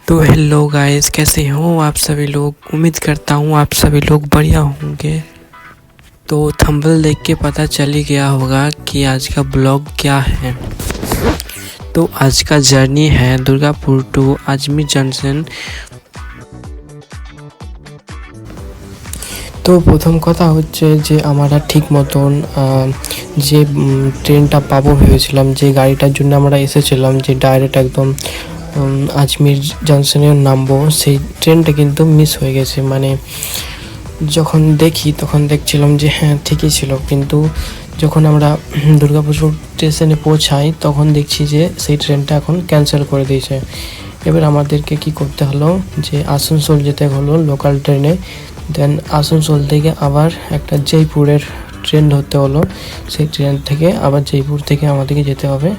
तो hello guys, कैसे हो आप सभी लोग। उम्मीद करता हूँ आप सभी लोग बढ़िया होंगे। तो थंबनेल देख के पता चल ही गया होगा कि आज का ब्लॉग क्या है। तो आज का जर्नी है दुर्गापुर टू अजमेर जंक्शन। তো প্রথম কথা হচ্ছে যে আমরা ঠিক মতন যে ট্রেনটা পাবো ভেবেছিলাম, যে গাড়িটার জন্য আমরা এসেছিলাম, যে ডাইরেক্ট একদম আজমির জংশনে নামবো, সেই ট্রেনটা কিন্তু মিস হয়ে গেছে। মানে যখন দেখি তখন দেখছিলাম যে হ্যাঁ ঠিকই ছিল, কিন্তু যখন আমরা দুর্গাপুর স্টেশনে পৌঁছাই তখন দেখছি যে সেই ট্রেনটা এখন ক্যান্সেল করে দিয়েছে। এবার আমাদেরকে কি করতে হলো, যে আসানসোল যেতে হলো লোকাল ট্রেনে। দেন আসানসোল থেকে আবার একটা জয়পুরের ট্রেন ধরতে হলো। সেই ট্রেন থেকে আবার জয়পুর থেকে আমাদেরকে যেতে হবে।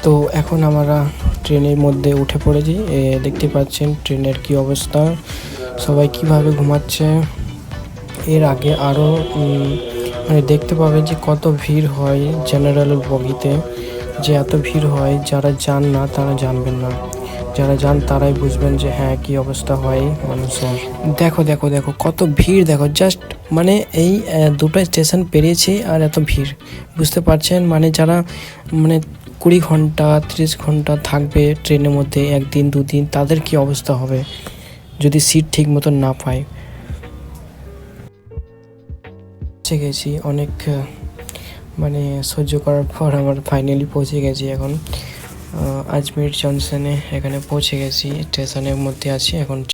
তো এখন আমরা ট্রেনের মধ্যে উঠে পড়েছি। দেখতে পাচ্ছেন ট্রেনের কি অবস্থা, সবাই কিভাবে ঘুমাচ্ছে। এর আগে আরও মানে দেখতে পাবে যে কত ভিড় হয় জেনারেল বগিতে, যে এত ভিড় হয়। যারা যান না তারা জানবেন না, যারা যান তারাই বুঝবেন যে হ্যাঁ কী অবস্থা হয় মানুষের। দেখো দেখো দেখো কত ভিড়, দেখো জাস্ট মানে এই দুটো স্টেশন পেরিয়েছি আর এত ভিড়, বুঝতে পারছেন। মানে যারা মানে 20 ঘন্টা 30 ঘন্টা থাকবে ট্রেনের মধ্যে, একদিন দুদিন, তাদের কি অবস্থা হবে যদি সিট ঠিক মতো না পায়। পৌঁছে গেছি অনেক মানে সহ্য করার পর আমরা ফাইনালি পৌঁছে গেছি এখন আজমির জংশনে। এখানে পৌঁছে গেছি, স্টেশনের মধ্যে আছি এখন।